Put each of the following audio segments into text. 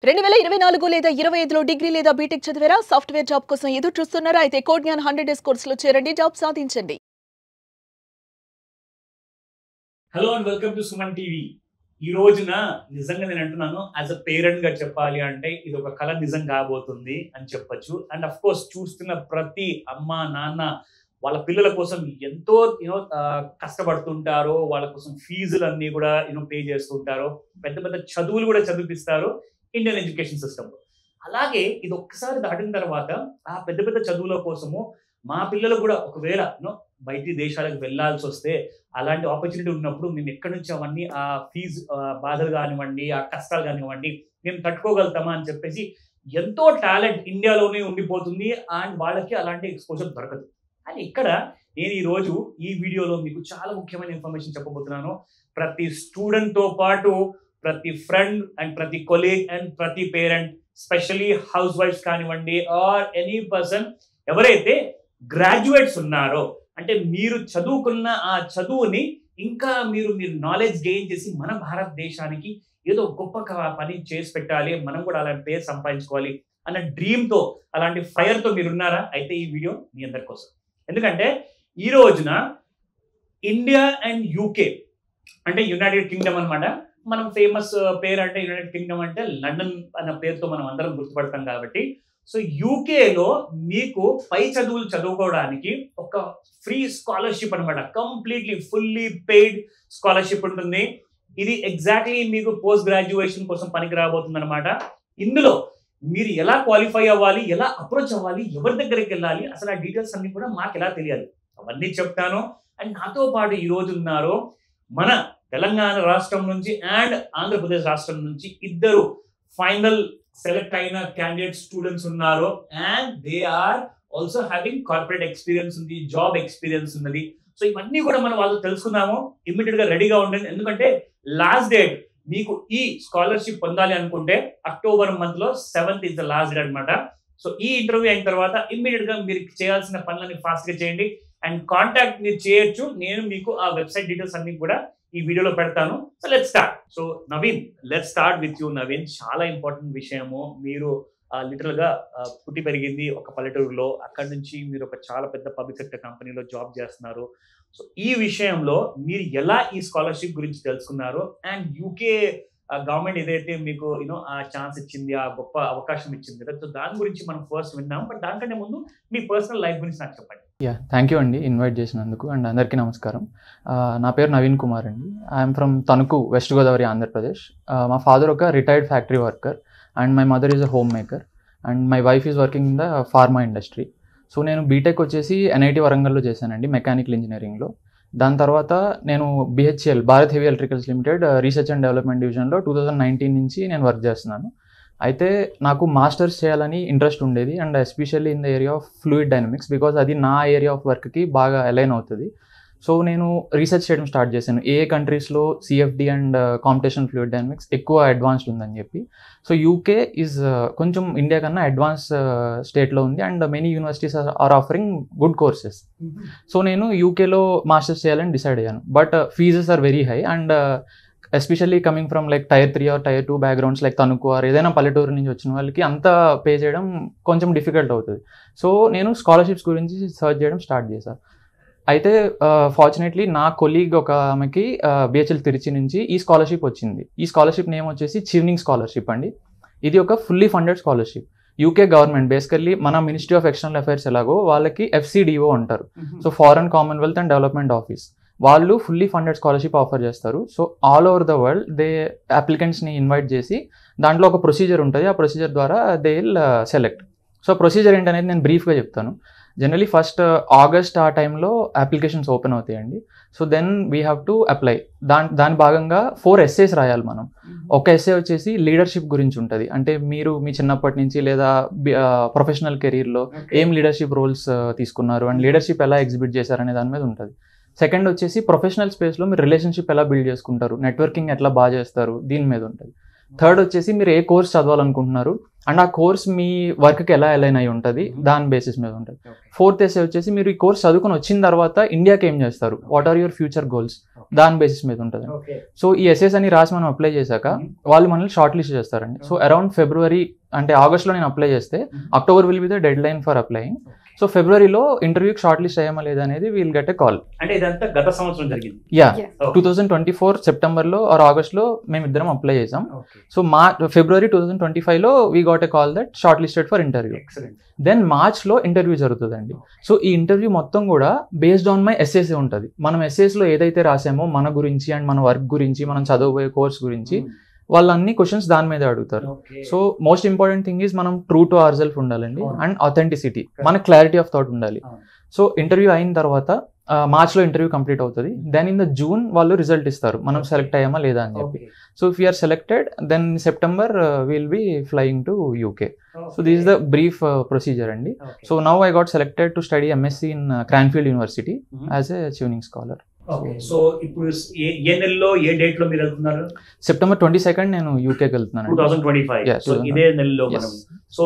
2024 లేదా 25లో డిగ్రీ లేదా బీటెక్ చదివారా? సాఫ్ట్‌వేర్ జాబ్ కోసం ఎదురు చూస్తున్నారా? అయితే కోడ్ జ్ఞాన్ 100 డేస్ కోర్సులో చేరండి, జాబ్ సాధించండి. Hello and welcome to Suman TV. ఈ రోజున నిజంగా నేను అంటున్నాను, యాజ్ అ పేరెంట్ గా చెప్పాలి అంటే ఇది ఒక కళ నిజం కాబోతుంది అని చెప్పొచ్చు. అండ్ అఫ్ కోర్స్ చూస్తున్న ప్రతి అమ్మ నాన్న వాళ్ళ పిల్లల కోసం ఎంతో కష్టపడుతుంటారో, వాళ్ళ కోసం ఫీజులు అన్ని కూడా పే చేస్తుంటారో, పెద్ద పెద్ద చదువులు కూడా చదివిపిస్తారు ఇండియన్ ఎడ్యుకేషన్ సిస్టమ్ లో. అలాగే ఇది ఒక్కసారి దాటిన తర్వాత ఆ పెద్ద పెద్ద చదువుల కోసము మా పిల్లలు కూడా ఒకవేళ బయటి దేశాలకు వెళ్లాల్సి వస్తే అలాంటి ఆపర్చునిటీ ఉన్నప్పుడు మేము ఎక్కడి నుంచి అవన్నీ ఆ ఫీజు బాధలు కానివ్వండి, ఆ కష్టాలు కానివ్వండి మేము తట్టుకోగలుగుతామా అని చెప్పేసి ఎంతో టాలెంట్ ఇండియాలోనే ఉండిపోతుంది. అండ్ వాళ్ళకి అలాంటి ఎక్స్పోజర్ దొరకదు. అండ్ ఇక్కడ నేను ఈ రోజు ఈ వీడియోలో మీకు చాలా ముఖ్యమైన ఇన్ఫర్మేషన్ చెప్పబోతున్నాను. ప్రతి స్టూడెంట్ తో పాటు ప్రతి ఫ్రెండ్ అండ్ ప్రతి కొలీగ్ అండ్ ప్రతి పేరెంట్, స్పెషలీ హౌస్ వైఫ్స్ కానివ్వండి ఆర్ ఎనీ పర్సన్ ఎవరైతే గ్రాడ్యుయేట్స్ ఉన్నారో, అంటే మీరు చదువుకున్న ఆ చదువుని ఇంకా మీరు నాలెడ్జ్ గెయిన్ చేసి మన భారతదేశానికి ఏదో గొప్ప పని చేసి పెట్టాలి, మనం కూడా అలాంటి పేరు సంపాదించుకోవాలి అన్న డ్రీమ్ తో, అలాంటి ఫైర్ తో మీరు ఉన్నారా? అయితే ఈ వీడియో మీ అందరి కోసం. ఎందుకంటే ఈ రోజున ఇండియా అండ్ యూకే అంటే యునైటెడ్ కింగ్డమ్ అనమాట. మనం ఫేమస్ పేరు అంటే యునైటెడ్ కింగ్డమ్ అంటే లండన్ అన్న పేరుతో మనం అందరం గుర్తుపడతాం కాబట్టి, సో యూకేలో మీకు పై చదువులు చదువుకోవడానికి ఒక ఫ్రీ స్కాలర్షిప్ అనమాట, కంప్లీట్లీ ఫుల్లీ పెయిడ్ స్కాలర్షిప్ ఉంటుంది. ఇది ఎగ్జాక్ట్లీ మీకు పోస్ట్ గ్రాడ్యుయేషన్ కోసం పనికి రాబోతుంది అనమాట. ఇందులో మీరు ఎలా క్వాలిఫై అవ్వాలి, ఎలా అప్రోచ్ అవ్వాలి, ఎవరి దగ్గరికి వెళ్ళాలి, అసలు ఆ డీటెయిల్స్ అన్ని కూడా మాకు ఎలా తెలియాలి అవన్నీ చెప్తాను. అండ్ నాతో పాటు ఈ రోజు ఉన్నారు మన తెలంగాణ రాష్ట్రం నుంచి అండ్ ఆంధ్రప్రదేశ్ రాష్ట్రం నుంచి ఇద్దరు ఫైనల్ సెలెక్ట్ అయిన క్యాండిడేట్ స్టూడెంట్స్ ఉన్నారు. And they are also having corporate experience ఉంది, జాబ్ ఎక్స్పీరియన్స్ ఉన్నది. సో ఇవన్నీ కూడా మనం వాళ్ళు తెలుసుకుందాము. ఇమ్మీడియట్ గా రెడీగా ఉండండి, ఎందుకంటే లాస్ట్ డేట్ మీకు ఈ స్కాలర్షిప్ పొందాలి అనుకుంటే అక్టోబర్ మంత్ లో 7th is the last date అనమాట. సో ఈ ఇంటర్వ్యూ అయిన తర్వాత ఇమ్మీడియట్ గా మీరు చేయాల్సిన పనులని ఫాస్ట్ గా చేయండి అండ్ కాంటాక్ట్ మీరు చేయొచ్చు. నేను మీకు ఆ వెబ్సైట్ డీటెయిల్స్ అన్ని కూడా ఈ వీడియోలో పెడతాను. So let's start. So Naveen, let's start with you. Naveen, చాలా ఇంపార్టెంట్ విషయము. మీరు లిటరల్ గా పుట్టి పెరిగింది ఒక పల్లెటూరులో, అక్కడి నుంచి మీరు ఒక చాలా పెద్ద పబ్లిక్ సెక్టర్ కంపెనీలో జాబ్ చేస్తున్నారు. సో ఈ విషయంలో మీరు ఎలా ఈ స్కాలర్షిప్ గురించి తెలుసుకున్నారు అండ్ యూకే గవర్నమెంట్ ఏదైతే మీకు ఆ ఛాన్స్ ఇచ్చింది, ఆ గొప్ప అవకాశం ఇచ్చింది కదా, సో దాని గురించి మనం ఫస్ట్ విన్నాం. బట్ దానికంటే ముందు మీ పర్సనల్ లైఫ్ గురించి నాకు చెప్పండి. థ్యాంక్ యూ అండి ఇన్వైట్ చేసినందుకు. అండ్ అందరికీ నమస్కారం. నా పేరు నవీన్ కుమార్ అండి. I'm from Tanuku, west Godavari, Andhra Pradesh. మా ఫాదర్ ఒక retired factory worker and my mother is a home maker and my wife is working in the pharma industry. So నేను బీటెక్ వచ్చేసి ఎన్ఐటి వరంగల్లో చేశానండి, మెకానికల్ ఇంజనీరింగ్లో. దాని తర్వాత నేను BHEL, Bharat heavy electricals limited research and development డివిజన్లో 2019 నుంచి నేను వర్క్ చేస్తున్నాను. అయితే నాకు మాస్టర్స్ చేయాలని ఇంట్రెస్ట్ ఉండేది and especially in the area of fluid dynamics, because అది నా ఏరియా ఆఫ్ వర్క్కి బాగా అలైన్ అవుతుంది. సో నేను రీసెర్చ్ చేయడం స్టార్ట్ చేశాను, ఏ కంట్రీస్లో CFD and competition fluid dynamics ఎక్కువ అడ్వాన్స్డ్ ఉందని చెప్పి. సో యూకే ఈజ్ కొంచెం ఇండియా కన్నా అడ్వాన్స్ స్టేట్లో ఉంది and many universities are offering good courses. So నేను యూకేలో మాస్టర్స్ చేయాలని డిసైడ్ అయ్యాను. But fees are very high and especially coming from like tier 3 or tier 2 backgrounds like Tanuku or ఏదైనా పల్లెటూరు నుంచి వచ్చిన వాళ్ళకి అంత పే చేయడం కొంచెం డిఫికల్ట్ అవుతుంది. సో నేను స్కాలర్షిప్స్ గురించి సర్చ్ చేయడం స్టార్ట్ చేశాను. అయితే ఫార్చునేట్లీ నా కొలీగ్ ఒక ఆమెకి బిహెచ్ఎల్ తిరుచి నుంచి ఈ స్కాలర్షిప్ వచ్చింది. ఈ స్కాలర్షిప్ నేమ్ వచ్చేసి చివ్నింగ్ స్కాలర్షిప్ అండి. ఇది ఒక fully funded scholarship. UK government basically మన మినిస్ట్రీ ఆఫ్ ఎక్స్టర్నల్ అఫైర్స్ ఎలాగో వాళ్ళకి FCDO అంటారు, so foreign commonwealth and development office, వాళ్ళు ఫుల్లీ ఫండెడ్ స్కాలర్షిప్ ఆఫర్ చేస్తారు. So all over the world they అప్లికెంట్స్ని ఇన్వైట్ చేసి దాంట్లో ఒక ప్రొసీజర్ ఉంటుంది, ఆ ప్రొసీజర్ ద్వారా they will select. So procedure ఏంటనేది నేను బ్రీఫ్గా చెప్తాను. జనరలీ ఫస్ట్ ఆగస్ట్ ఆ టైంలో అప్లికేషన్స్ ఓపెన్ అవుతాయండి. So then we have to apply. దాని భాగంగా 4 essays రాయాలి మనం. ఒక ఎస్సే వచ్చేసి లీడర్షిప్ గురించి ఉంటుంది, అంటే మీరు మీ చిన్నప్పటి నుంచి లేదా ప్రొఫెషనల్ కెరీర్లో ఏం లీడర్షిప్ రోల్స్ తీసుకున్నారు అండ్ లీడర్షిప్ ఎలా ఎగ్జిబిట్ చేశారనే దాని మీద ఉంటుంది. సెకండ్ వచ్చేసి ప్రొఫెషనల్ స్పేస్లో మీరు రిలేషన్షిప్ ఎలా బిల్డ్ చేసుకుంటారు, నెట్వర్కింగ్ ఎట్లా బాగా చేస్తారు, దీని మీద ఉంటుంది. థర్డ్ వచ్చేసి మీరు ఏ కోర్స్ చదవాలనుకుంటున్నారు అండ్ ఆ కోర్స్ మీ వర్క్కి ఎలా అలైన్ అయి ఉంటుంది దాని బేసిస్ మీద ఉంటుంది. ఫోర్త్ ఎస్ఏ వచ్చేసి మీరు ఈ కోర్స్ చదువుకొని వచ్చిన తర్వాత ఇండియాకి ఏం చేస్తారు, what are your future goals, దాని బేసిస్ మీద ఉంటుంది. సో ఈ ఎస్ఏస్ అని రాసి మనం అప్లై చేశాక వాళ్ళు మనల్ని షార్ట్ లిస్ట్ చేస్తారండి. సో అరౌండ్ ఫిబ్రవరి అంటే ఆగస్ట్లో నేను అప్లై చేస్తే October will be the dead line for applying. So ఫిబ్రవరిలో ఇంటర్వ్యూకి షార్ట్ లిస్ట్ అయ్యామా లేదా అనేది వీల్ గెట్ ఎ కాల్. అంటే ఇదంతా గత సంవత్సరం జరిగింది. యా 2024 సెప్టెంబర్లో ఆర్ ఆగస్ట్లో మేమిద్దరం అప్లై చేసాం. సో ఫిబ్రవరి 2025లో we got a call that short listed for interview. Then మార్చ్లో ఇంటర్వ్యూ జరుగుతుందండి. సో ఈ ఇంటర్వ్యూ మొత్తం కూడా బేస్డ్ ఆన్ మై ఎస్ఏస్ ఉంటుంది. మనం ఎస్ఏస్లో ఏదైతే రాసామో మన గురించి అండ్ మన వర్క్ గురించి, మనం చదవబోయే కోర్స్ గురించి, వాళ్ళు అన్ని క్వశ్చన్స్ దాని మీద అడుగుతారు. So most important thing is మనం ట్రూ టు అవర్ సెల్ఫ్ ఉండాలండి అండ్ ఆథెంటిసిటీ, మన క్లారిటీ ఆఫ్ థాట్ ఉండాలి. సో ఇంటర్వ్యూ అయిన తర్వాత మార్చ్లో ఇంటర్వ్యూ కంప్లీట్ అవుతుంది. దెన్ ఇన్ ద జూన్ వాళ్ళు రిజల్ట్ ఇస్తారు మనం సెలెక్ట్ అయ్యామా లేదా అని చెప్పి. So if you're selected then September will be flying to UK. So this is the brief procedure అండి. So now I got selected to study MSc in Cranfield university as a Chevening scholar. So ఇప్పుడు ఏ నెలలో ఏ date లో మీరు వెళ్తున్నారు? September 22 నేను యూకేకి వెళ్తున్నాను. 2025. So ఇదే నెలలో మనం. సో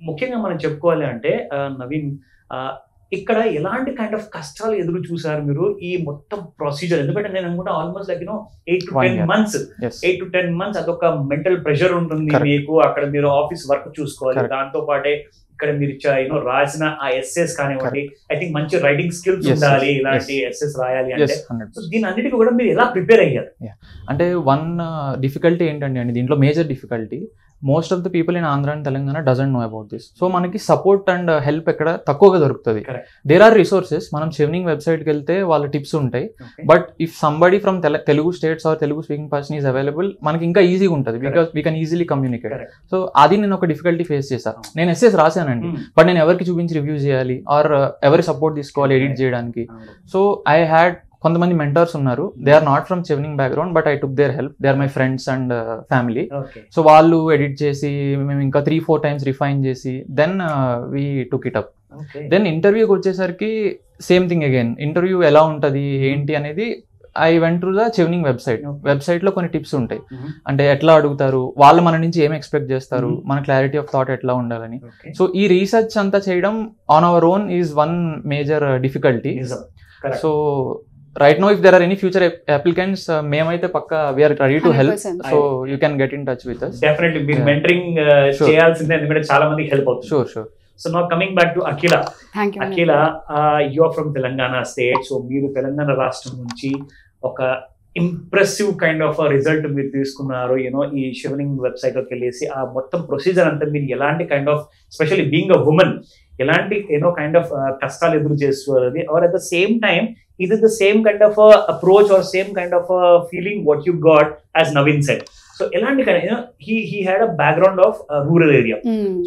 ముఖ్యంగా మనం చెప్పుకోవాలి అంటే నవీన్, ఇక్కడ ఎలాంటి కైండ్ ఆఫ్ కష్టాలు ఎదురు చూసారు మీరు ఈ మొత్తం ప్రొసీజర్? ఎందుకంటే నేను అనుకుంటా ఆల్మోస్ట్ లైక్ 8 to 10 months అదొక మెంటల్ ప్రెషర్ ఉంటుంది మీకు. అక్కడ మీరు ఆఫీస్ వర్క్ చూసుకోవాలి, దాంతో పాటే ఇక్కడ మీరు రాసిన ఆ ఎస్ఎస్ కానివ్వండి, ఐ థింక్ మంచి రైటింగ్ స్కిల్స్ ఉండాలి ఇలాంటి ఎస్ఎస్ రాయాలి అంటే. సో దీని అన్నిటికీ కూడా మీరు ఎలా ప్రిపేర్ అయ్యారు? అంటే వన్ డిఫికల్టీ ఏంటండి, దీంట్లో major difficulty most of the people in Andhra and Telangana doesn't know about this. So మనకి సపోర్ట్ అండ్ హెల్ప్ ఎక్కడ తక్కువగా దొరుకుతుంది. దేర్ ఆర్ రిసోర్సెస్, మనం చెవెనింగ్ వెబ్సైట్కి వెళ్తే వాళ్ళ టిప్స్ ఉంటాయి. But if somebody from Telugu states or Telugu speaking person is available, మనకి ఇంకా ఈజీగా ఉంటుంది because we can easily communicate. So అది నేను ఒక డిఫికల్టీ ఫేస్ చేశాను. నేను ఎస్ఎస్ రాశానండి, బట్ నేను ఎవరికి చూపించి రివ్యూ చేయాలి ఆర్ ఎవరి సపోర్ట్ తీసుకోవాలి ఎడిట్ చేయడానికి. సో ఐ హ్యాడ్ కొంతమంది మెంటర్స్ ఉన్నారు, they are not from Chevening background, but I took their help. They are my friends and family. So వాళ్ళు ఎడిట్ చేసి మేము ఇంకా 3-4 times రిఫైన్ చేసి then we took it up. Then ఇంటర్వ్యూకి వచ్చేసరికి same thing again. Interview ఎలా ఉంటుంది ఏంటి అనేది I went to the Chevening వెబ్సైట్లో కొన్ని టిప్స్ ఉంటాయి. అంటే ఎట్లా అడుగుతారు, వాళ్ళు మన నుంచి ఏం ఎక్స్పెక్ట్ చేస్తారు, మన క్లారిటీ ఆఫ్ థాట్ ఎట్లా ఉండాలని. సో ఈ రీసెర్చ్ అంతా చేయడం on our own is one major difficulty. So right now if there are any future applicants memaithe pakka we are ready to help. 100%. So you can get in touch with us. Definitely meer mentoring cheyalsinde endukante chaala mandi help avutundi. Sure. So now coming back to Akhila. Thank you. Akhila, you are from Telangana state. So meeru Telangana rashtra nunchi oka impressive kind of a result మీరు తీసుకున్నారు. ఈ షివనింగ్ website లోకి వెళ్ళేసి ఆ మొత్తం procedure అంతా మీరు ఎలాంటి kind of, specially being a women, ఎలాంటి కైండ్ ఆఫ్ కష్టాలు ఎదురు చేస్తున్నది, or at the same time is it the same kind of approach or same kind of feeling what you got as Naveen said? So elanti kind he had a background of rural area.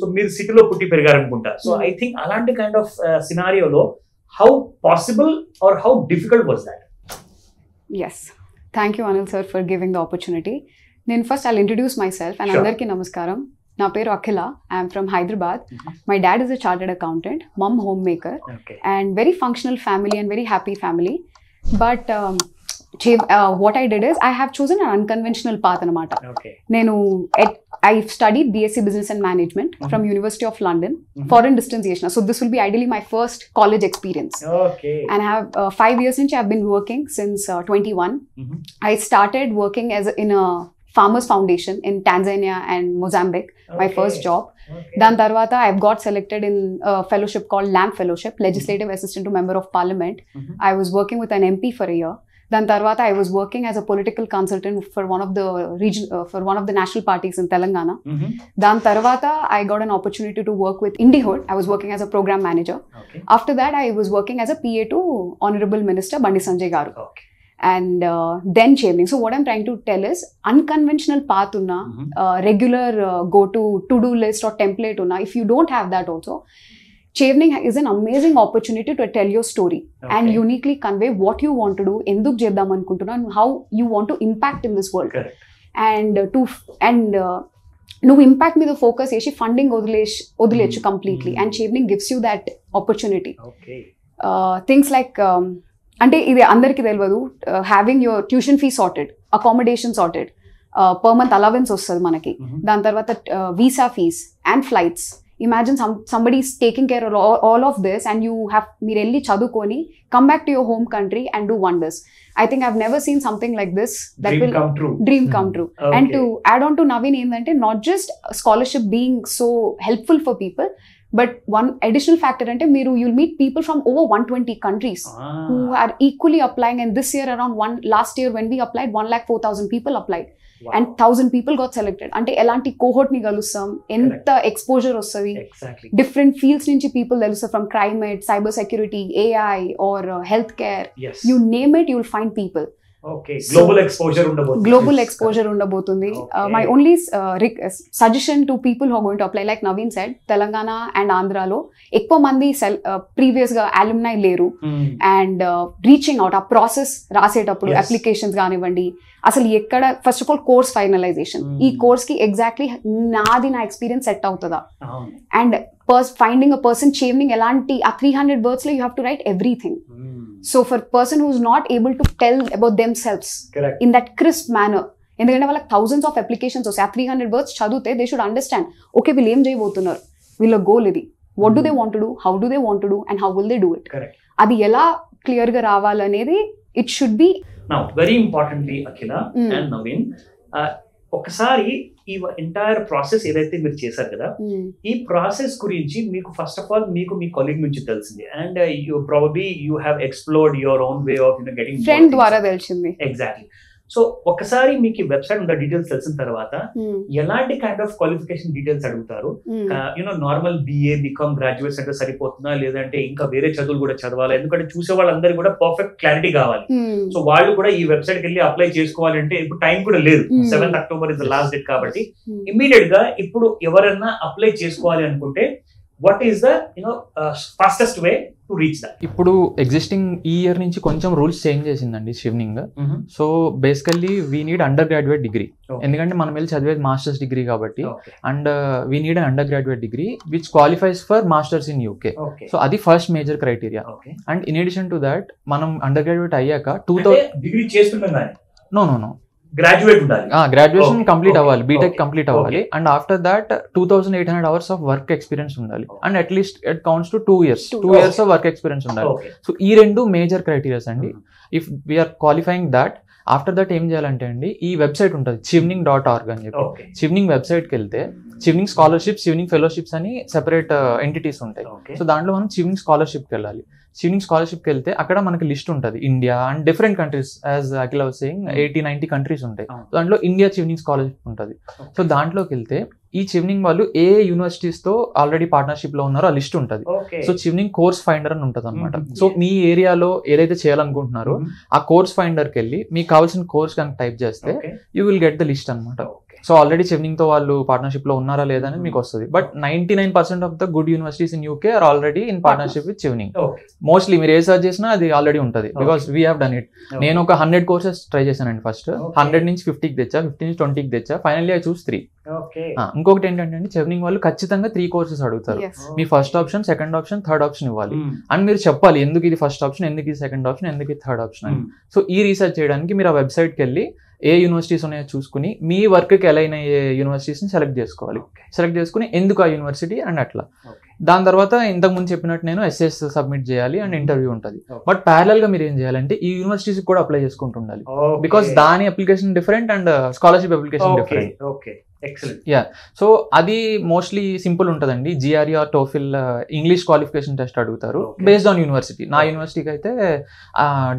So meer city lo putti perigaru anukunta. So I think alanti kind of scenario lo how possible or how difficult was that? Yes, thank you Anil sir for giving the opportunity. Then first I'll introduce myself and andarki namaskaram. నా పేరు Akhila. I'm from Hyderabad. My dad is a chartered accountant, mom home maker, and very functional family and very happy family. But what I did is I have chosen an unconventional path anamata. Nenu I studied BSc Business and Management from University of London, foreign distance year. So this will be ideally my first college experience. And I have 5 years since I've been working since 21. I started working in a Farmers Foundation in Tanzania and Mozambique, my first job. Dan tarvata I've got selected in a fellowship called LAMP Fellowship, Legislative Assistant to Member of Parliament. I was working with an MP for a year. Dan tarvata I was working as a political consultant for one of the for one of the national parties in Telangana. Dan tarvata I got an opportunity to work with IndiHood. I was working as a program manager. After that I was working as a PA to Honorable Minister Bandi Sanjay Garu. And then chevening. So what I'm trying to tell is unconventional path unna, regular go to-do list or template unna, if you don't have that also, chevening is an amazing opportunity to tell your story and uniquely convey what you want to do, enduk cheddam anukuntunna, and how you want to impact in this world. Correct. And నువ్వు impact మీద focus చేసి funding వదిలేచ్చు completely, and chevening gives you that opportunity. Things like అంటే ఇది అందరికీ తెలియదు, having your tuition fee sorted, accommodation sorted, per month allowance వస్తుంది మనకి. దాని తర్వాత visa fees and flights. Imagine somebody is taking care of all of this and you have మీరు వెళ్ళి చదువుకొని come back to your home country and do wonders. I think I've never seen something like this that dream will come true. Dream come true. Okay. And to add on to Naveen ఏంటంటే not just scholarship being so helpful for people, but one additional factor ante you'll meet people from over 120 countries who are equally applying, and this year last year when we applied 1,04,000 people applied. Wow. And 1,000 people got selected. అంటే ఎలాంటి cohort ని కలుస్తాం, ఎంత exposure వస్తుంది, different fields నుంచి people తెలుస్తారు, from climate, cyber security, AI or health care, you name it, you will find people. Global exposure ఉండబోతుంది. My only suggestion to people who are going to apply, like Naveen said, Telangana and Andhra లో ఎక్కువ మంది previous గా alumni లేరు. And reaching out ఆ process రాసేటప్పుడు applications కానివ్వండి, అసలు ఎక్కడ first of all course finalisation, ఈ కోర్స్ కి ఎగ్జాక్ట్లీ నా ఎక్స్పీరియన్స్ సెట్ అవుతుందా, and finding a person changing ఎలాంటి ఆ 300 words లో you have to right everything. So for a person who's not able to tell about themselves in that crisp manner, ఎందుకంటే వాళ్ళకి thousands of applications వస్తాయి, ఆ 300 words చదివితే they should understand, okay వీళ్ళు ఏం చేయబోతున్నారు, వీళ్ళ గోల్ ఇది, what do they want to do, how do they want to do, and how will they do it. అది ఎలా క్లియర్ గా రావాలనేది it should be. Now very importantly Akhila and Naveen, ఒకసారి ఈ ఎంటైర్ ప్రాసెస్ ఏదైతే మీరు చేశారు కదా, ఈ ప్రాసెస్ గురించి మీకు ఫస్ట్ ఆఫ్ ఆల్ మీకు మీ కొలీగ్ నుంచి తెలిసింది, and you probably you have explored your own way of getting friend ద్వారా తెలిసింది. ఎగ్జాక్ట్లీ. సో ఒకసారి మీకు ఈ వెబ్సైట్ ఉన్న డీటెయిల్స్ తెలిసిన తర్వాత ఎలాంటి కైండ్ ఆఫ్ క్వాలిఫికేషన్ డీటెయిల్స్ అడుగుతారు? నార్మల్ బిఏ బికామ్ గ్రాడ్యుయేట్స్ అంటే సరిపోతుందా, లేదంటే ఇంకా వేరే చదువులు కూడా చదవాలా? ఎందుకంటే చూసే వాళ్ళందరికీ కూడా పర్ఫెక్ట్ క్లారిటీ కావాలి. సో వాళ్ళు కూడా ఈ వెబ్సైట్ కి వెళ్ళి అప్లై చేసుకోవాలంటే ఇప్పుడు టైం కూడా లేదు, 7th October is the last date. కాబట్టి ఇమ్మీడియట్ గా ఇప్పుడు ఎవరైనా అప్లై చేసుకోవాలి అనుకుంటే what is the fastest way to reach that? ఇప్పుడు ఎగ్జిస్టింగ్ ఈ ఇయర్ నుంచి కొంచెం రూల్స్ చేంజ్ చేసిందండి Chevening. So basically we need under graduate degree, ఎందుకంటే మనం వెళ్ళి చదివేది మాస్టర్స్ డిగ్రీ కాబట్టి. And we need an under graduate degree which qualifies for masters in UK. So అది first major criteria. And in addition to that మనం under graduate అయ్యాక 2000 degree చేస్తున్నాం, no graduate ఉండాలి, గ్రాడ్యుయేషన్ కంప్లీట్ అవ్వాలి, BTech complete అవ్వాలి. And after that 2,800 hours of work experience ఉండాలి. And at least it counts to 2 years of work experience ఉండాలి. So ఈ రెండు మేజర్ క్రైటీరియాస్ అండి. If we're qualifying that, after that ఏం చేయాలంటే అండి, ఈ వెబ్సైట్ ఉంటుంది chivning.org అని చెప్పి. చివ్నింగ్ వెబ్సైట్కి వెళ్తే చివ్నింగ్ స్కాలర్షిప్స్, చివ్నింగ్ ఫెలోషిప్స్ అని సెపరేట్ ఎంటిటీస్ ఉంటాయి. సో దాంట్లో మనం చివ్నింగ్ స్కాలర్షిప్కి వెళ్ళాలి. చివ్నింగ్ స్కాలర్షిప్కి వెళ్తే అక్కడ మనకి లిస్ట్ ఉంటుంది, India and different countries, as Akhila was saying 80-90 countries ఉంటాయి. దాంట్లో ఇండియా చివ్నింగ్ స్కాలర్షిప్ ఉంటుంది. సో దాంట్లోకి వెళ్తే ఈ చివ్నింగ్ వాళ్ళు ఏ యూనివర్సిటీస్ తో ఆల్రెడీ పార్ట్నర్షిప్ లో ఉన్నారో ఆ లిస్ట్ ఉంటుంది. సో చివ్నింగ్ కోర్స్ ఫైండర్ అని ఉంటుంది అనమాట. సో మీ ఏరియాలో ఏదైతే చేయాలనుకుంటున్నారో ఆ కోర్స్ ఫైండర్కి వెళ్ళి మీకు కావాల్సిన కోర్స్ కనుక టైప్ చేస్తే you will get the list అనమాట. సో ఆల్రెడీ చివ్నింగ్ తో వాళ్ళు పార్ట్నర్షిప్ లో ఉన్నారా లేదా అనేది మీకు వస్తుంది. But 99% of the good universities in UK are already in partnership with Chevening. Mostly మీరు ఏ సర్చ్ చేసినా అది ఆల్రెడీ ఉంటుంది, because we have done it. నేను ఒక 100 courses ట్రై చేశానండి. ఫస్ట్ 100 నుంచి 50కి తెచ్చా, 50 నుంచి 20కి తెచ్చా, ఫైనల్లీ ఐ చూస్ 3. ఇంకొకటి ఏంటంటే చివ్నింగ్ వాళ్ళు ఖచ్చితంగా 3 courses అడుగుతారు. మీ first option, second option, third option ఇవ్వాలి. అండ్ మీరు చెప్పాలి ఎందుకు ఇది ఫస్ట్ ఆప్షన్, ఎందుకు ఇది సెకండ్ ఆప్షన్, ఎందుకు ఇది థర్డ్ ఆప్షన్ అని. సో ఈ రీసెర్చ్ చేయడానికి మీరు ఆ వెబ్సైట్కి వెళ్ళి ఏ యూనివర్సిటీస్ ఉన్నాయో చూసుకుని మీ వర్క్కి ఎలా అయిన యూనివర్సిటీస్ని సెలెక్ట్ చేసుకోవాలి. సెలెక్ట్ చేసుకుని ఎందుకు ఆ యూనివర్సిటీ అండ్ అట్లా. దాని తర్వాత ఇంతకు ముందు చెప్పినట్టు నేను ఎస్ఎస్ సబ్మిట్ చేయాలి అండ్ ఇంటర్వ్యూ ఉంటుంది. బట్ ప్యారలల్ గా మీరు ఏం చేయాలంటే ఈ యూనివర్సిటీస్ కూడా అప్లై చేసుకుంటుండాలి, బికాస్ దాని application different and scholarship application different. Yeah, so అది మోస్ట్లీ సింపుల్ ఉంటుందండి. GRE or TOEFL English qualification test అడుగుతారు బేస్డ్ ఆన్ యూనివర్సిటీ. నా యూనివర్సిటీకి అయితే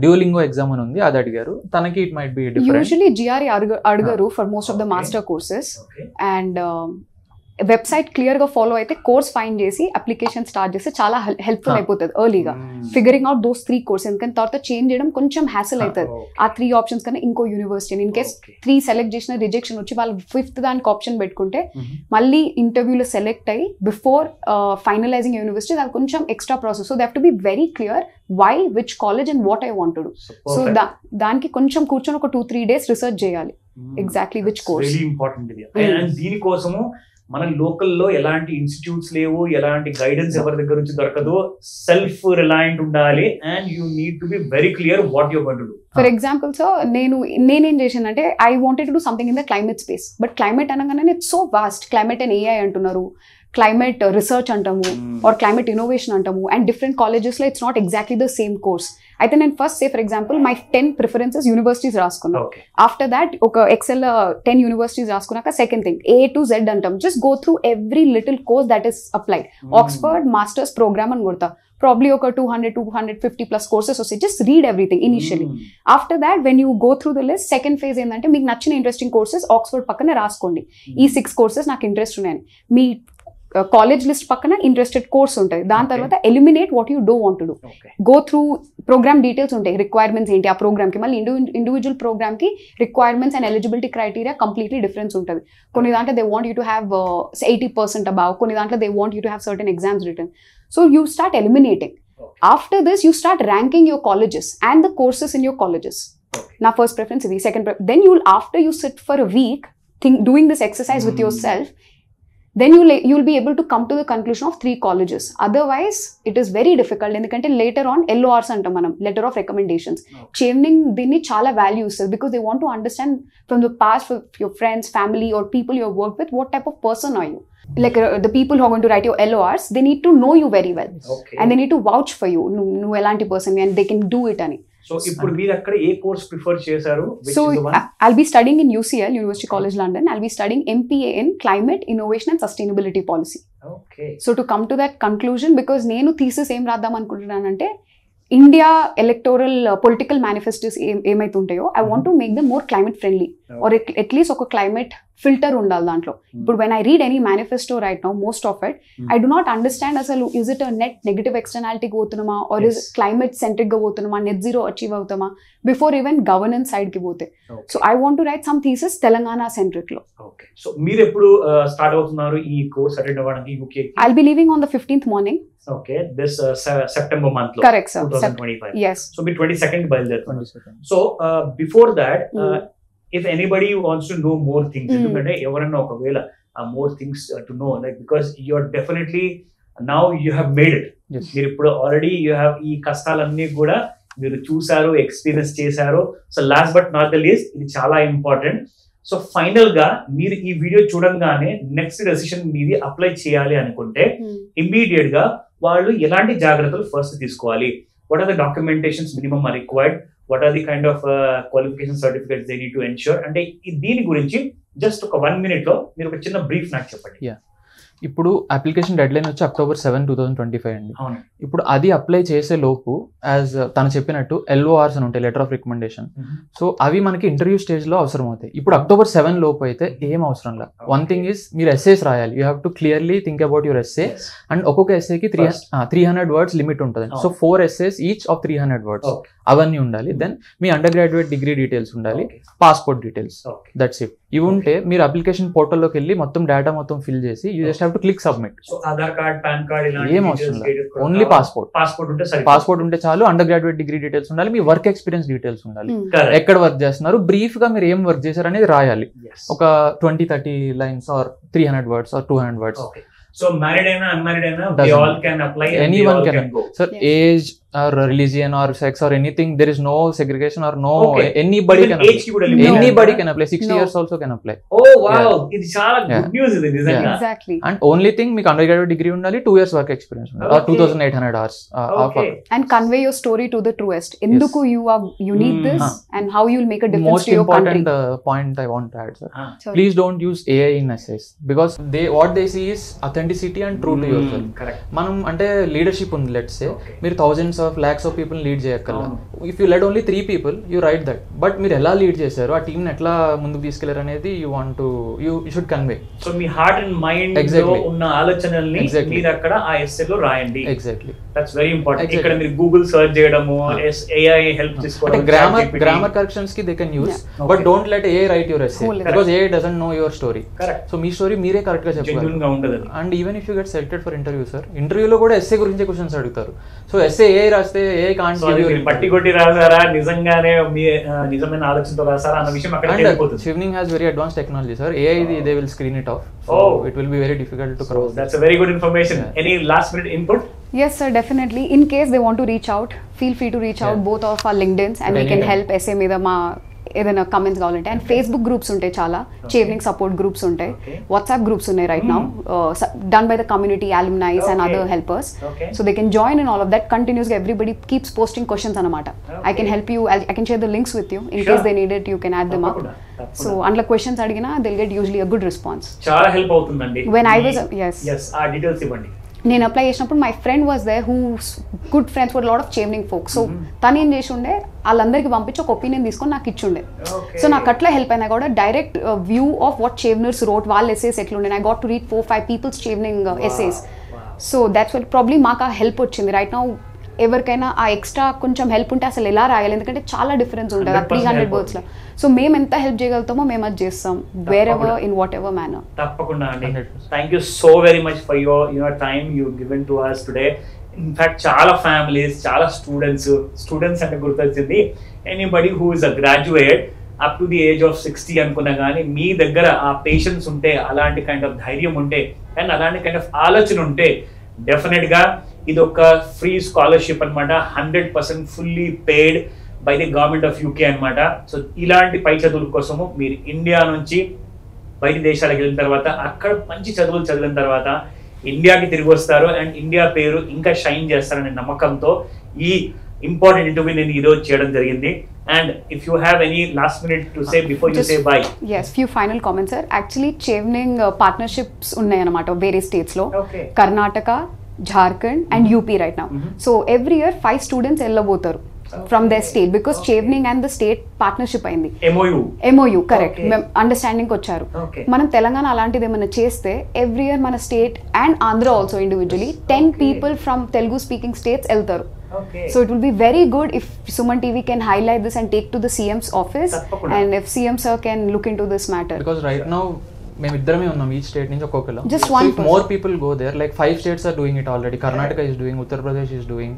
డ్యూలింగో ఎగ్జామ్ అని ఉంది, అది అడిగారు. తనకి it might be different. Usually GRE అడగరు for most of the master courses. And website clear గా ఫాలో అయితే కోర్స్ ఫైండ్ చేసి అప్లికేషన్ స్టార్ట్ చేస్తే చాలా హెల్ప్ఫుల్ అయిపోతుంది ఎర్లీగా ఫిగరింగ్ అవుట్ దోస్ 3 courses. ఎందుకంటే తర్వాత చేంజ్ చేయడం కొంచెం హ్యాసిల్ అవుతుంది. ఆ 3 options కన్నా ఇంకో యూనివర్సిటీ ఇన్ కేస్ 3 సెలెక్ట్ చేసిన రిజెక్షన్ వచ్చి వాళ్ళు 5th దానికి ఆప్షన్ పెట్టుకుంటే మళ్ళీ ఇంటర్వ్యూలో సెలెక్ట్ అయ్యి బిఫోర్ ఫైనలైజింగ్ యూనివర్సిటీ అది కొంచెం extra process. So they have to be very clear why, which college and what I want to do. So దానికి కొంచెం కూర్చొని ఒక 2-3 days రిసర్చ్ చేయాలి ఎగ్జాక్ట్లీ విచ్ కోర్స్. దీనికోసము మన లోకల్లో ఎలాంటి ఇన్స్టిట్యూట్స్ లేవు, ఎలాంటి గైడెన్స్ ఎవరి దగ్గర నుంచి దొరకదు. సెల్ఫ్ రిలయంట్ ఉండాలి and you need to be very clear what you want to do. For example so నేనేం చేశానంటే I wanted to do something in the climate space. But climate అనగానే it's so vast. Climate and AI అంటున్నారు, climate research అంటాము or climate innovation అంటాము, and different కాలేజెస్లో it's not exactly the same course. అయితే నేను first say for example my 10 preferences universities రాసుకున్నాను. After that ఒక excel 10 universities రాసుకున్నాక second thing A to Z అంటాం. Just go through every little course that is applied. Oxford masters program అని కొడతా, probably ఒక 200-250 plus courses వస్తాయి. Just read everything initially. After that when you go through the list, second phase ఏంటంటే మీకు నచ్చిన interesting courses Oxford పక్కనే రాసుకోండి. ఈ 6 కోర్సెస్ నాకు ఇంట్రెస్ట్ ఉన్నాయని. మీ కాలేజ్ లిస్ట్ పక్కన ఇంట్రెస్టెడ్ కోర్స్ ఉంటుంది. దాని తర్వాత eliminate what you do want to do. Go through programme details ఉంటాయి, రిక్వైర్మెంట్స్ ఏంటి ఆ ప్రోగ్రామ్కి. మళ్ళీ ఇండివిజువల్ ప్రోగ్రామ్కి requirements and eligibility criteria completely difference ఉంటుంది. కొన్ని దాంట్లో they want you to have 80% above, కొన్ని దాంట్లో they want you to have certain exams written. So you start eliminating. After this you start ranking your colleges and the courses in your colleges. నా first preference ఇది. Second then you after you sit for a week doing this exercise with yourself, then you'll be able to come to the conclusion of 3 colleges. Otherwise it is very difficult. Endukante later on LORs antam manam, letter of recommendations. Chaining dinni chaala value istadu because they want to understand from the past of your friends, family or people you have worked with, what type of person are you. Like the people who are going to write your LORs, they need to know you very well. And they need to vouch for you. Nu elanti person and they can do it ani. So ఇప్పుడు మీరు అక్కడ ఏ course prefer చేశారు? So I'll be studying in UCL, University College London. I'll be studying MPA in Climate, Innovation and Sustainability Policy. Okay. So to come to that conclusion, because నేను thesis ఏం రాద్దాం అనుకుంటున్నానంటే India electoral political manifestos ఏమైతే ఉంటాయో I want to make them more climate friendly or at least ఒక climate filter ఉండాలి దాంట్లో. ఇప్పుడు when I read any manifesto right now, most of it I do not understand అసలు ఇస్ ఇట్ నెట్ నెగటివ్ ఎక్స్టర్నాలిటీకి పోతున్నామా or is climate సెంట్రిక్గా పోతున్నామా, net zero achieve అవుతామా బిఫోర్ ఈవెన్ గవర్నెన్స్ సైడ్కి పోతే. So I want to write some thesis Telangana centric లో. Okay. So మీరు ఎప్పుడు స్టార్ట్ అవుతున్నారు ఈ కోర్స్ అటెండ్ అవ్వడానికి UK? I'll be leaving on the 15th morning. Okay, this September month lo. Correct, sir. 2025. Yes. So be 22nd బయలుదేరుతున్నారు. So before that if anybody wants to know more things, ఎందుకంటే ఎవరన్నా ఒకవేళ more things to know, like because you're definitely now you have made it. మీరు ఇప్పుడు already you have ఈ కష్టాలన్నీ కూడా మీరు చూసారు, ఎక్స్పీరియన్స్ చేశారు. So last but not the least, ఇది చాలా ఇంపార్టెంట్. సో ఫైనల్ గా మీరు ఈ వీడియో చూడంగానే నెక్స్ట్ డెసిషన్ మీది అప్లై చేయాలి అనుకుంటే ఇమ్మీడియట్ గా వాళ్ళు ఎలాంటి జాగ్రత్తలు ఫస్ట్ తీసుకోవాలి? What are the documentations minimum are required? What are the kind of qualification certificates they need to ensure? అంటే దీని గురించి జస్ట్ ఒక 1 minute లో మీరు ఒక చిన్న బ్రీఫ్ నాకు చెప్పండి. ఇప్పుడు అప్లికేషన్ డెడ్ లైన్ వచ్చి October 7, 2025 అండి. ఇప్పుడు అది అప్లై చేసే లోపు యాజ్ తను చెప్పినట్టు LORs అని ఉంటాయి, లెటర్ ఆఫ్ రికమెండేషన్. సో అవి మనకి ఇంటర్వ్యూ స్టేజ్ లో అవసరం అవుతాయి. ఇప్పుడు October 7 లోపు అయితే ఏం అవసరం లేదు. వన్ థింగ్ ఇస్ మీరు ఎస్సేస్ రాయాలి. You have to clearly think about your essay and ఒక్కొక్క ఎస్సేకి 300 words లిమిట్ ఉంటుంది. So 4 essays each of 300 words అవన్నీ ఉండాలి. దెన్ మీ అండర్ గ్రాడ్యుయేట్ డిగ్రీ డీటెయిల్స్ ఉండాలి, పాస్పోర్ట్ డీటెయిల్స్, దట్స్ ఇట్. ఇవి ఉంటే మీరు అప్లికేషన్ పోర్టల్లోకి వెళ్ళి మొత్తం డేటా మొత్తం ఫిల్ చేసి you just have to click submit. So Aadhaar card, pan card ఏం అవసరం లేదు, ఓన్లీ పాస్పోర్ట్ ఉంటే చాలు. అండర్ గ్రాడ్యుయేట్ డిగ్రీ డీటెయిల్స్ ఉండాలి, మీ వర్క్ ఎక్స్పీరియన్స్ డీటెయిల్స్ ఉండాలి, ఎక్కడ వర్క్ చేస్తున్నారు, బ్రీఫ్ గా మీరు ఏం వర్క్ చేశారు అనేది రాయాలి. ఒక 20-30 lines or 300 words or 200 words. So married and unmarried and they all can apply. Anyone can go. Sir, age or religion or sex or anything, there is no segregation or no. Anybody can apply. Anybody can apply. 60 years also can apply. Oh wow, ఇది చాలా good news ఇది నిజంగా. Exactly. And only thing మీకు undergraduate degree ఉండాలి, 2 years work experience ఉండాలి, or 2800 hours of work. And convey your story to the truest. Enduku you need this and how you will make a difference to your country. Most important point I want to add, sir. Please don't use AI in essays because what they see is authenticity and true to yourself. Correct. మనం అంటే leadership ఉంది, let's say మీరు thousands of lakhs of people lead చేయక్కర్లా. If you led only 3 people you right that. But మీరు ఎలా lead చేశారు, ఆ team ఎట్లా ముందుకు తీసుకెళ్లారు అనేది you want to you should convey. So me heart and mind లో ఉన్న ఆలోచనల్ని మీరు అక్కడ ఆ ఎస్సే లో రాయండి. Exactly. That's very important. Exactly. ఇక్కడ మీరు గూగుల్ సర్చ్ చేయడము, AI హెల్ప్ అంటే తీసుకోవడం, గ్రామర్ కరెక్షన్స్ కి they can use, but don't let AI right your essay because AI doesn't know your story. Correct. So me story మీరే correct గా చెప్పాలి. Genuine గా ఉండదు. And even if you get selected for interview sir, ఇంటర్వ్యూలో కూడా SA గురించి questions అడుగుతారు. So SA AI రాస్తే AI కాంట్ గివ్ యు పట్టి కొట్టి రాసారా, నిజంగానే మీ నిజమైన ఆలోచనతో రాసారా అన్న విషయం అక్కడ తెలిసిపోతుంది. Shivning has very advanced technology sir. AI they will screen it off, so it will be very difficult to cross. That's a very good information. Any last minute input? Yes, sir, definitely. In case they want to reach out, feel free to reach out both of our LinkedIns and we can help essay మీద మా ఏదైనా comments కావాలంటే. And Facebook groups ఉంటాయి, చాలా చేవనింగ్ support groups ఉంటాయి, WhatsApp groups ఉన్నాయి right now done by the community alumnis and other helpers, so they can join in all of that continuously. Everybody keeps posting questions అనమాట. I can help you, I can share the links with you in case they need it, you can add them up. So అందులో questions అడిగినా they'll get usually a good response. చాలా help అవుతుందండి. When I was yes ఆ details ఇవ్వండి. నేను apply చేసినప్పుడు my friend was there who good friends for lot of Chevening folk. So తను ఏం చేసి ఉండే, వాళ్ళందరికీ పంపించి ఒక ఒపీనియన్ తీసుకొని నాకు ఇచ్చుండే. సో నాకు అట్లా హెల్ప్ అయినా కూడా direct view of what Cheveners wrote, వాళ్ళ ఎస్సేస్ ఎట్లుండే. I got to read 4-5 peoples Chevening essays. So that's well probably మాకు ఆ హెల్ప్ వచ్చింది. రైట్ నౌ ఎవరికైనా ఆ ఎక్స్ట్రా కొంచెం హెల్ప్ ఉంటే అసలు ఎలా రాయాలి, ఎందుకంటే చాలా డిఫరెన్స్ ఉంటుంది ఆ 300 వర్డ్స్లో. సో మేము ఎంత హెల్ప్ చేయగలుగుతామో మేము అది చేస్తాం, wear ever in what ever manner. తప్పకుండా అండి. Thank you so very much for your time you given to us today. In fact చాలా ఫ్యామిలీస్, చాలా స్టూడెంట్స్ అంటే గుర్తొచ్చింది, anybody who is a graduate up to the age of 60 అనుకున్నా కానీ మీ దగ్గర ఆ పేషెన్స్ ఉంటే, అలాంటి కైండ్ ఆఫ్ ధైర్యం ఉంటే అండ్ అలాంటి కైండ్ ఆఫ్ ఆలోచన ఉంటే డెఫినెట్ గా ఇది ఒక ఫ్రీ స్కాలర్షిప్ అనమాట, 100% fully paid by the government of UK అనమాట. సో ఇలాంటి పై చదువుల కోసము మీరు ఇండియా నుంచి బయట దేశాలకు వెళ్ళిన తర్వాత అక్కడ మంచి చదువులు చదివిన తర్వాత ఇండియాకి తిరిగి వస్తారు అండ్ ఇండియా పేరు ఇంకా షైన్ చేస్తారనే నమ్మకంతో ఈ ఇంపార్టెంట్ ఇంటర్వ్యూ నేను ఈరోజు చేయడం జరిగింది. And if you have any last minute to say before you say by. yes, few final comments sir. Actually chevening partnerships ఉన్నాయి అన్నమాట వేరే స్టేట్స్ లో, Karnataka, Jharkhand and UP right now. So every year 5 students వెళ్ళబోతారు from their state because chevening and the state partnership అయింది. MOU correct, understanding వచ్చారు. మనం తెలంగాణ అలాంటిది ఏమైనా చేస్తే ఎవ్రీ ఇయర్ మన state and Andhra also individually 10 people from Telugu speaking states వెళ్తారు. So it will be very good if Suman TV can highlight this and take to the CM's office and if CM sir can look into this matter. Because right now మేము ఇద్దరమే ఉన్నాం each state నుంచి ఒక్కొక్కరు. Just one person. More people go there, like 5 states are doing it already. Karnataka is doing, Uttar Pradesh is doing,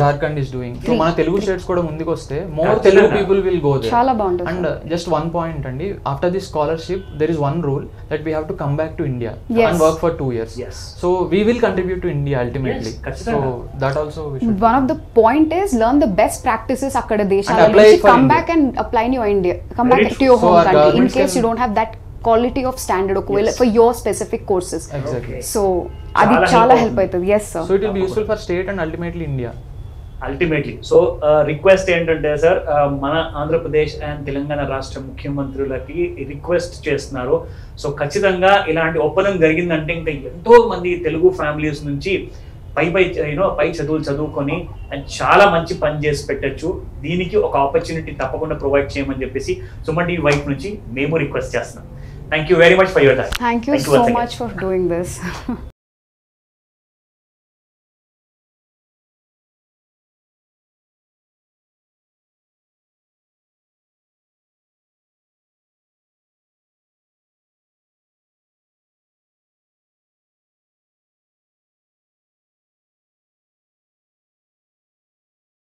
Jharkhand is doing. So మన Telugu states కూడా ముందుకు వస్తే more Telugu people will go there. చాలా బాగుంటుంది. And just one point అండి, after this scholarship there is one rule that we have to come back to India and work for 2 years. So we will contribute to India ultimately. So that also we should. One of the point is learn the best practices akkada deshala nunchi, come back and apply in your India, come back to your home country in case you don't have that quality of standard for your specific courses. Exactly. So adi chala help aitadi. Yes sir. So it will be useful for state and ultimately India. Ultimately. So request ఏంటంటే sir, మన Andhra Pradesh and Telangana రాష్ట్ర ముఖ్యమంత్రులకి request చేస్తున్నారు. So ఖచ్చితంగా ఇలాంటి ఒప్పందం జరిగిందంటే ఇంకా ఎంతో మంది తెలుగు ఫ్యామిలీస్ నుంచి పై చదువులు చదువుకొని అండ్ చాలా మంచి పని చేసి పెట్టచ్చు. దీనికి ఒక ఆపర్చునిటీ తప్పకుండా ప్రొవైడ్ చేయమని చెప్పేసి సుమన్ టీవీ వైపు నుంచి మేము రిక్వెస్ట్ చేస్తున్నాం. Thank you very much for your time. Thank you so much for doing this.